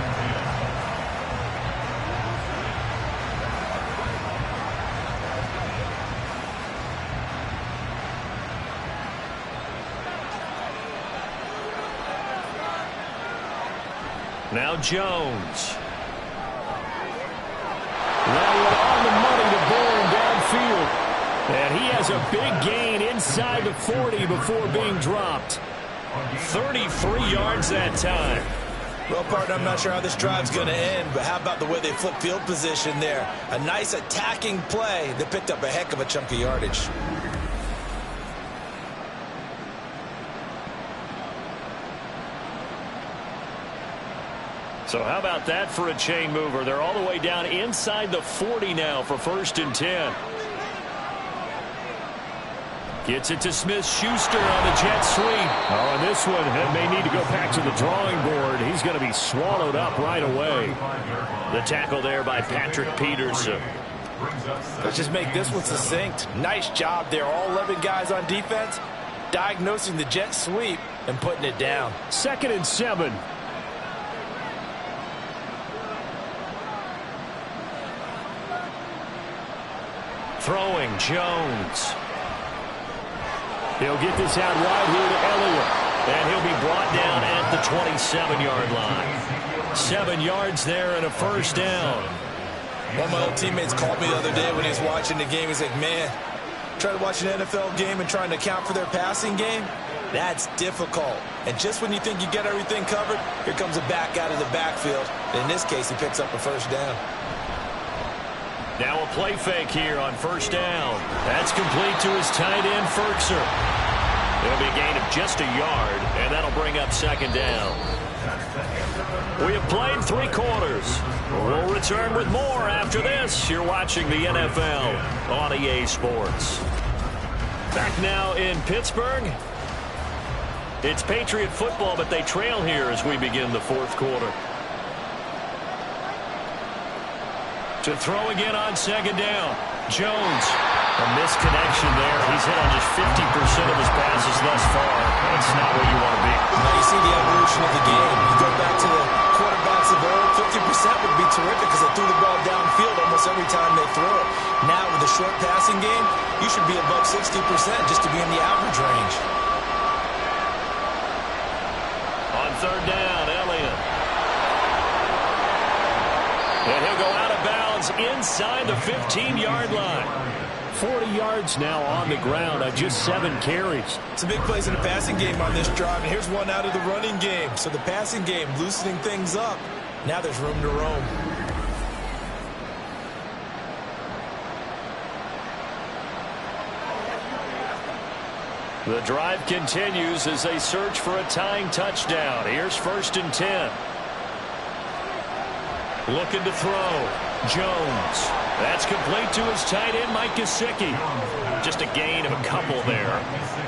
Now Jones. That one on the money to Bourne downfield. And he has a big gain inside the 40 before being dropped. 33 yards that time. Well, partner, I'm not sure how this drive's going to end, but how about the way they flip field position there? A nice attacking play that picked up a heck of a chunk of yardage. So how about that for a chain mover? They're all the way down inside the 40 now for 1st and 10. Gets it to Smith-Schuster on the jet sweep. Oh, and this one may need to go back to the drawing board. He's going to be swallowed up right away. The tackle there by Patrick Peterson. Let's just make this one succinct. Nice job there. All 11 guys on defense diagnosing the jet sweep and putting it down. 2nd and 7. Throwing Jones. He'll get this out wide here to Elliott. And he'll be brought down at the 27-yard line. 7 yards there and a 1st down. One of my old teammates called me the other day when he was watching the game. He's like, man, try to watch an NFL game and trying to account for their passing game? That's difficult. And just when you think you get everything covered, here comes a back out of the backfield. And in this case, he picks up a 1st down. Now a play fake here on 1st down. That's complete to his tight end, Ferkser. It'll be a gain of just a yard, and that'll bring up 2nd down. We have played 3 quarters. We'll return with more after this. You're watching the NFL on EA Sports. Back now in Pittsburgh. It's Patriot football, but they trail here as we begin the 4th quarter. To throw again on 2nd down. Jones. A misconnection there. He's hit on just 50% of his passes thus far. That's not where you want to be. Now you see the evolution of the game. You go back to the quarterbacks of old, 50% would be terrific because they threw the ball downfield almost every time they throw it. Now with the short passing game, you should be above 60% just to be in the average range. On 3rd down, Elliott. And he'll go out of bounds inside the 15-yard line. 40 yards now on the ground on just 7 carries. Some big plays in the passing game on this drive, and here's one out of the running game. So the passing game loosening things up. Now there's room to roam. The drive continues as they search for a tying touchdown. Here's 1st and 10. Looking to throw. Jones. That's complete to his tight end, Mike Gesicki. Just a gain of a couple there,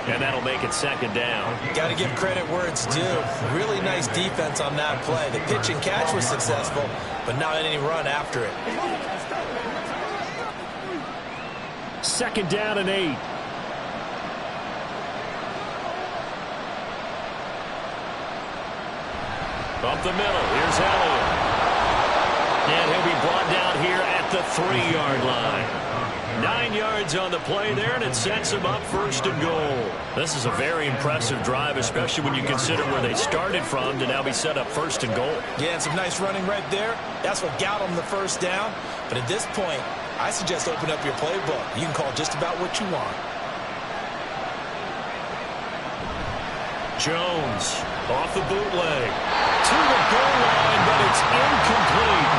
and that'll make it second down. Got to give credit where it's due. Really nice defense on that play. The pitch and catch was successful, but not any run after it. Second down and 8. Up the middle. Here's Elliott. And he'll be brought down here at the 3-yard line. 9 yards on the play there, and it sets him up first and goal. This is a very impressive drive, especially when you consider where they started from to now be set up first and goal. Yeah, and some nice running right there. That's what got them the first down. But at this point, I suggest open up your playbook. You can call just about what you want. Jones off the bootleg to the goal line, but it's incomplete.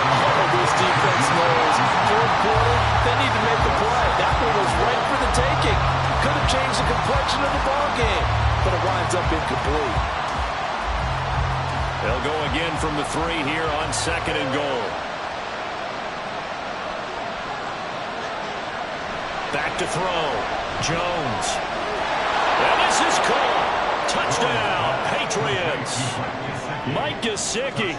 Oh, this defense knows. Fourth quarter, they need to make the play. That one was right for the taking. Could have changed the complexion of the ball game, but it winds up incomplete. They'll go again from the 3 here on second and goal. Back to throw. Jones. And this is caught. Touchdown, Patriots. Mike Gesicki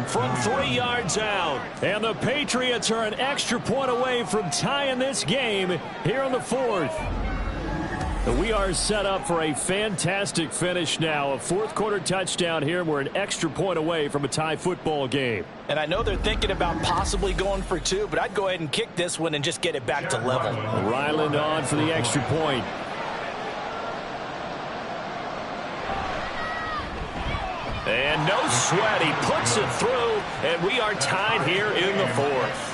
from 3 yards out. And the Patriots are an extra point away from tying this game here in the 4th. We are set up for a fantastic finish now. A fourth-quarter touchdown here, and we're an extra point away from a tie football game. And I know they're thinking about possibly going for 2, but I'd go ahead and kick this one and just get it back to level. Ryland on for the extra point. And no sweat. He puts it through, and we are tied here in the 4th.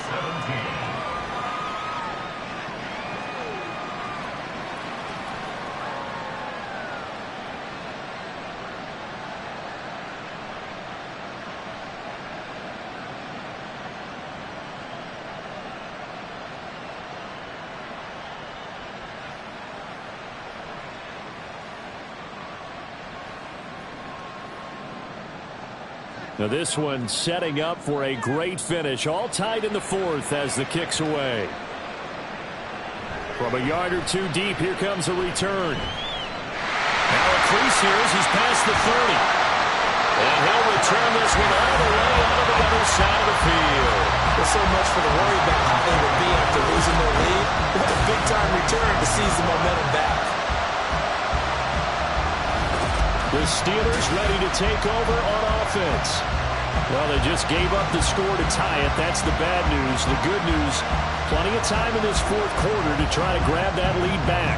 Now this one setting up for a great finish. All tied in the 4th as the kick's away. From a yard or 2 deep, here comes a return. Now a crease here as he's past the 30. And he'll return this one all the way onto the other side of the field. There's so much for the worry about how they would be after losing their lead. What a big-time return to seize the momentum back. The Steelers ready to take over on offense. Well, they just gave up the score to tie it. That's the bad news. The good news, plenty of time in this 4th quarter to try to grab that lead back.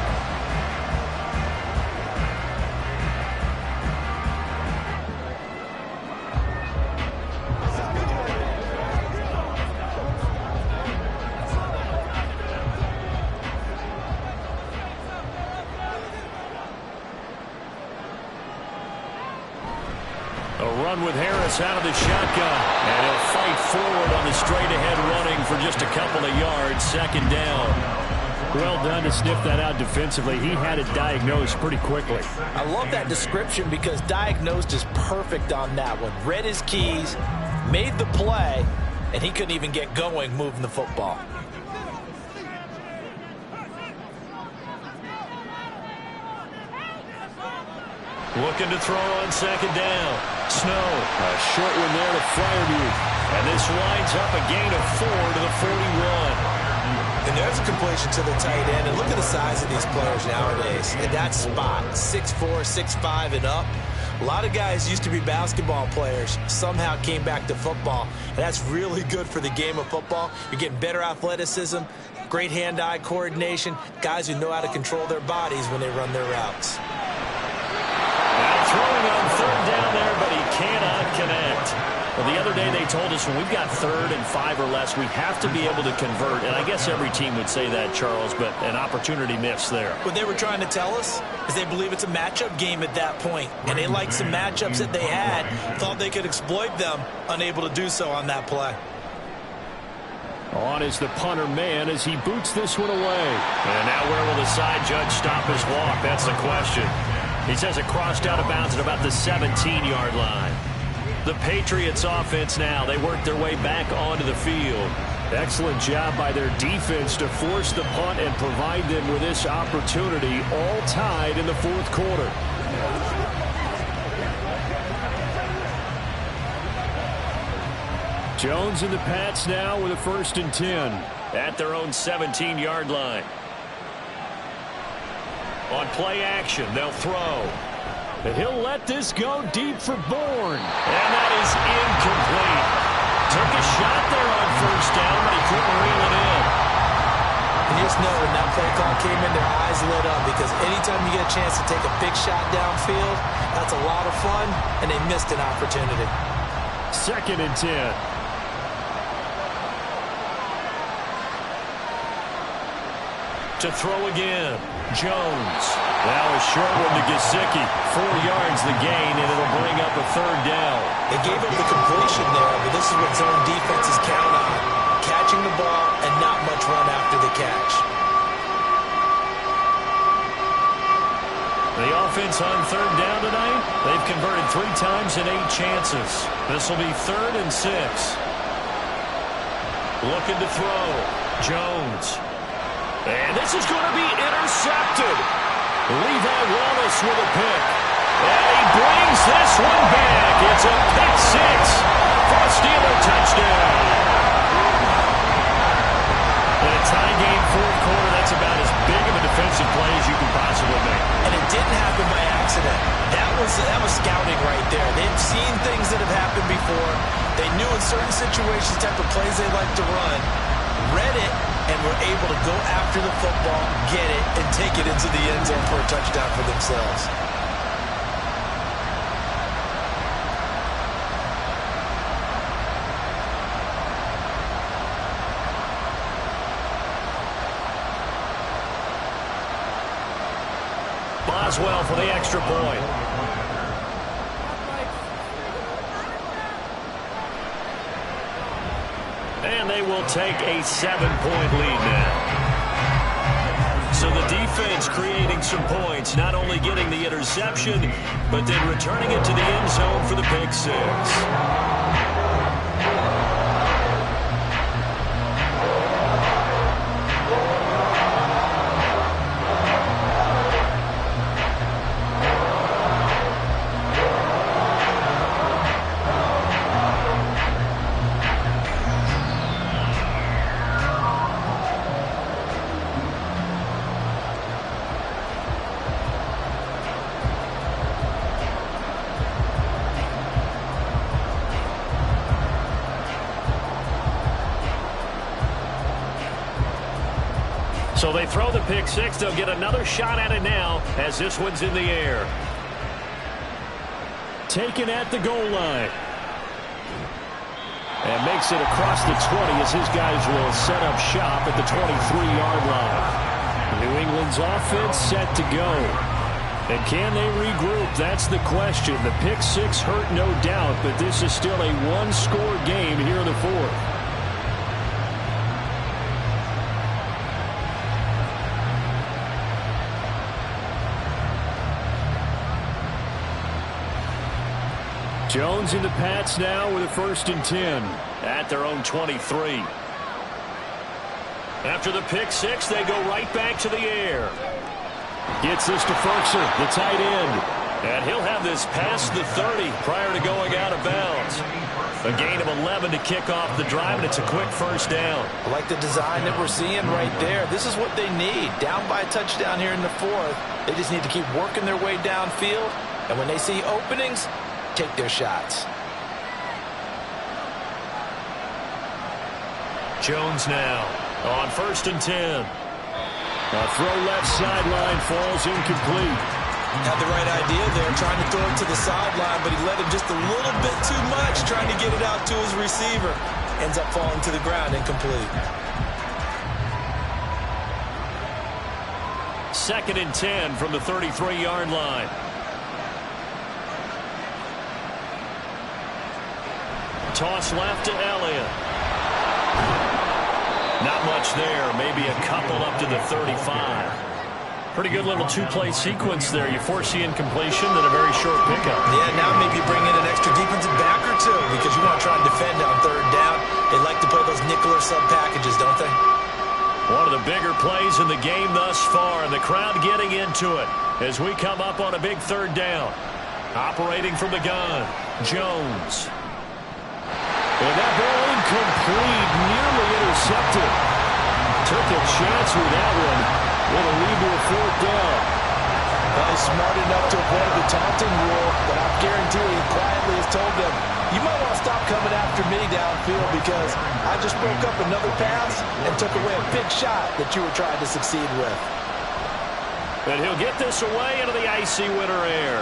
With Harris out of the shotgun, and he'll fight forward on the straight-ahead running for just a couple of yards. Second down. Well done to sniff that out defensively. He had it diagnosed pretty quickly. I love that description because diagnosed is perfect on that one. Read his keys, made the play, and he couldn't even get going moving the football. Looking to throw on second down. Snow, a short one there to Fryerview. And this winds up a gain of 4 to the 41. And there's a completion to the tight end. And look at the size of these players nowadays. In that spot, 6'4", 6'5", and up. A lot of guys used to be basketball players, somehow came back to football. And that's really good for the game of football. You're getting better athleticism, great hand-eye coordination, guys who know how to control their bodies when they run their routes. Throwing on third down there, but he cannot connect. Well, the other day they told us when we've got 3rd and 5 or less, we have to be able to convert. And I guess every team would say that, Charles, but an opportunity missed there. What they were trying to tell us is they believe it's a matchup game at that point. And they liked some matchups that they had, thought they could exploit them, unable to do so on that play. On is the punter man as he boots this one away. And now where will the side judge stop his walk? That's the question. He says it crossed out of bounds at about the 17-yard line. The Patriots offense now. They work their way back onto the field. Excellent job by their defense to force the punt and provide them with this opportunity, all tied in the fourth quarter. Jones and the Pats now with a 1st and 10 at their own 17-yard line. On play action, they'll throw. And he'll let this go deep for Bourne. And that is incomplete. Took a shot there on 1st down, but he couldn't reel it in. And just know when that play call came in, their eyes lit up, because anytime you get a chance to take a big shot downfield, that's a lot of fun, and they missed an opportunity. 2nd and 10. To throw again, Jones. Now a short one to Gesicki. 4 yards the gain, and it'll bring up a 3rd down. They gave up the completion there, but this is what zone defenses count on. Catching the ball and not much run after the catch. The offense on 3rd down tonight, they've converted 3 times in 8 chances. This will be 3rd and 6. Looking to throw, Jones. And this is going to be intercepted. Levi Wallace with a pick. And he brings this one back. It's a pick 6 for a Steeler touchdown. In a tie game 4th quarter, that's about as big of a defensive play as you can possibly make. And it didn't happen by accident. That was scouting right there. They've seen things that have happened before. They knew in certain situations the type of plays they like to run. Read it, and were able to go after the football, get it, and take it into the end zone for a touchdown for themselves. Boswell for the extra point. And they will take a 7-point lead now. So the defense creating some points, not only getting the interception, but then returning it to the end zone for the pick 6. So they throw the pick 6. They'll get another shot at it now as this one's in the air. Taken at the goal line. And makes it across the 20 as his guys will set up shop at the 23-yard line. New England's offense set to go. And can they regroup? That's the question. The pick 6 hurt, no doubt, but this is still a one-score game here in the 4th. Jones and the Pats now with a 1st and 10 at their own 23. After the pick 6, they go right back to the air. Gets this to Ferguson, the tight end. And he'll have this past the 30 prior to going out of bounds. A gain of 11 to kick off the drive, and it's a quick 1st down. I like the design that we're seeing right there. This is what they need. Down by a touchdown here in the 4th. They just need to keep working their way downfield. And when they see openings, take their shots. Jones now on 1st and 10. A throw left sideline, falls incomplete. Had the right idea there, trying to throw it to the sideline, but he let him just a little bit too much, trying to get it out to his receiver. Ends up falling to the ground, incomplete. 2nd and 10 from the 33-yard line. Toss left to Elliott. Not much there. Maybe a couple up to the 35. Pretty good little two-play sequence there. You force the incompletion, then a very short pickup. Yeah, now maybe bring in an extra defensive back or two because you want to try and defend on third down. They like to play those nickel or sub packages, don't they? One of the bigger plays in the game thus far, and the crowd getting into it as we come up on a big third down. Operating from the gun, Jones. And that ball incomplete, nearly intercepted. Took a chance with that one. It'll lead to a fourth down. Well, he's smart enough to avoid the taunting rule, but I guarantee he quietly has told them, you might want to stop coming after me downfield because I just broke up another pass and took away a big shot that you were trying to succeed with. And he'll get this away into the icy winter air.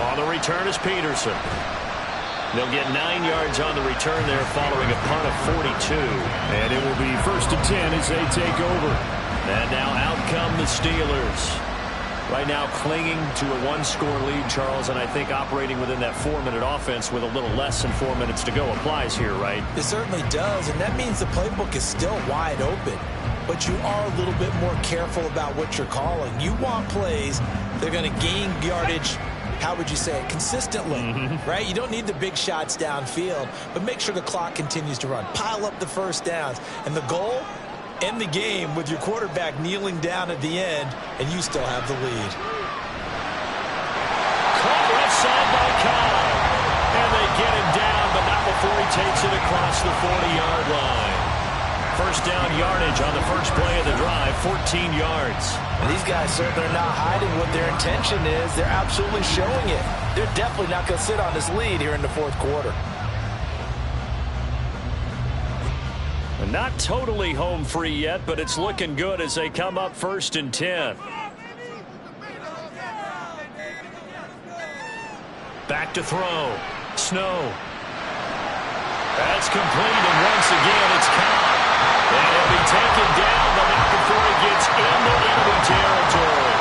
On the return is Peterson. They'll get 9 yards on the return there following a punt of 42. And it will be 1st and 10 as they take over. And now out come the Steelers. Right now clinging to a one-score lead, Charles, and I think operating within that 4-minute offense with a little less than 4 minutes to go applies here, right? It certainly does, and that means the playbook is still wide open. But you are a little bit more careful about what you're calling. You want plays that are going to gain yardage, how would you say it, consistently, right? You don't need the big shots downfield, but make sure the clock continues to run. Pile up the first downs. And the goal, end the game with your quarterback kneeling down at the end, and you still have the lead. Caught left side by Kyle. And they get him down, but not before he takes it across the 40-yard line. First down yardage on the first play of the drive, 14 yards. And these guys certainly are not hiding what their intention is. They're absolutely showing it. They're definitely not going to sit on this lead here in the fourth quarter. And not totally home free yet, but it's looking good as they come up 1st and 10. Back to throw. Snow. That's complete, and once again it's caught. And he'll be taken down, but not before he gets into enemy territory.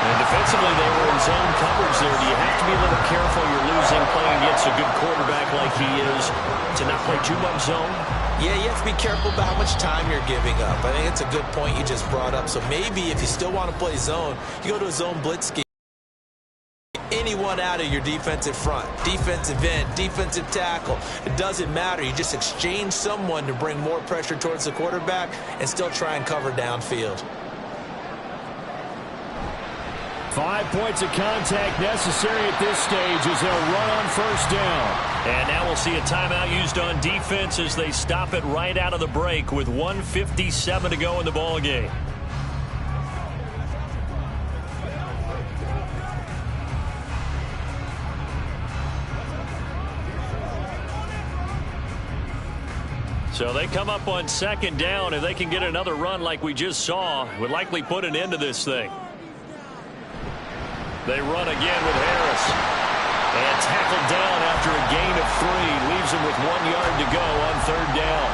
And defensively, they were in zone coverage there. Do you have to be a little careful? You're losing playing against a good quarterback like he is to not play too much zone? Yeah, you have to be careful about how much time you're giving up. I think it's a good point you just brought up. So maybe if you still want to play zone, you go to a zone blitz scheme. Anyone out of your defensive front, defensive end, defensive tackle, it doesn't matter. You just exchange someone to bring more pressure towards the quarterback and still try and cover downfield. 5 points of contact necessary at this stage as they'll run on first down. And now we'll see a timeout used on defense as they stop it right out of the break with 1:57 to go in the ball game. So they come up on 2nd down. If they can get another run like we just saw, would likely put an end to this thing. They run again with Harris. And tackled down after a gain of 3. Leaves him with 1 yard to go on 3rd down.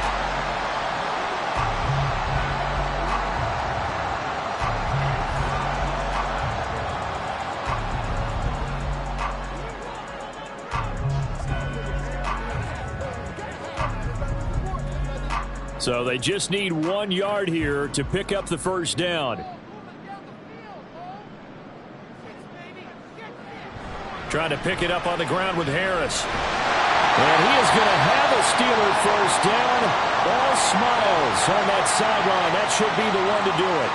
So they just need 1 yard here to pick up the first down. Trying to pick it up on the ground with Harris. And he is going to have a Steeler first down. All smiles on that sideline. That should be the one to do it.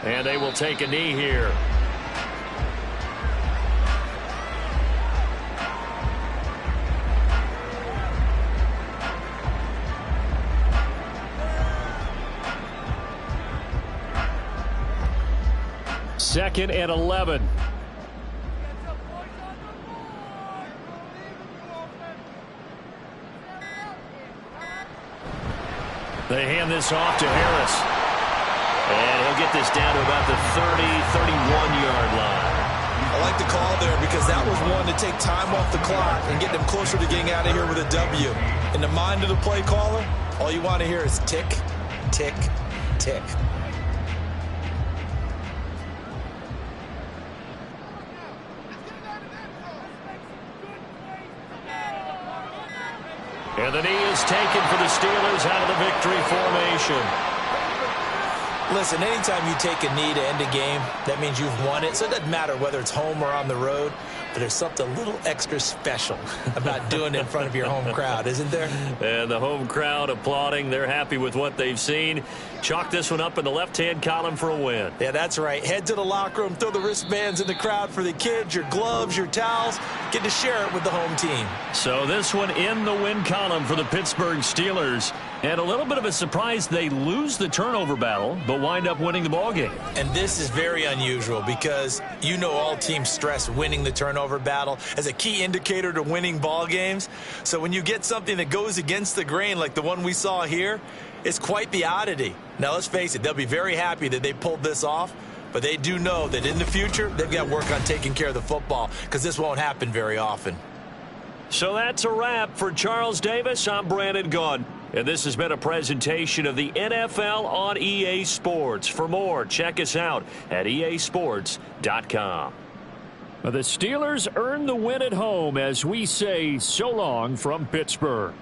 And they will take a knee here. Second and 11. They hand this off to Harris. And he'll get this down to about the 30, 31-yard line. I like the call there because that was one to take time off the clock and get them closer to getting out of here with a W. In the mind of the play caller, All you want to hear is tick, tick, tick. And the knee is taken for the Steelers out of the victory formation. Listen, anytime you take a knee to end a game, that means you've won it. So it doesn't matter whether it's home or on the road, but there's something a little extra special about doing it in front of your home crowd, isn't there? And the home crowd applauding. They're happy with what they've seen. Chalk this one up in the left-hand column for a win. Yeah, that's right. Head to the locker room, throw the wristbands in the crowd for the kids, your gloves, your towels. Get to share it with the home team. So this one in the win column for the Pittsburgh Steelers. And a little bit of a surprise, they lose the turnover battle, but wind up winning the ballgame. And this is very unusual because you know all teams stress winning the turnover battle as a key indicator to winning ball games. So when you get something that goes against the grain like the one we saw here, it's quite the oddity. Now, let's face it, they'll be very happy that they pulled this off, but they do know that in the future, they've got to work on taking care of the football because this won't happen very often. So that's a wrap for Charles Davis. I'm Brandon Gaudin. And this has been a presentation of the NFL on EA Sports. For more, check us out at easports.com. The Steelers earn the win at home as we say so long from Pittsburgh.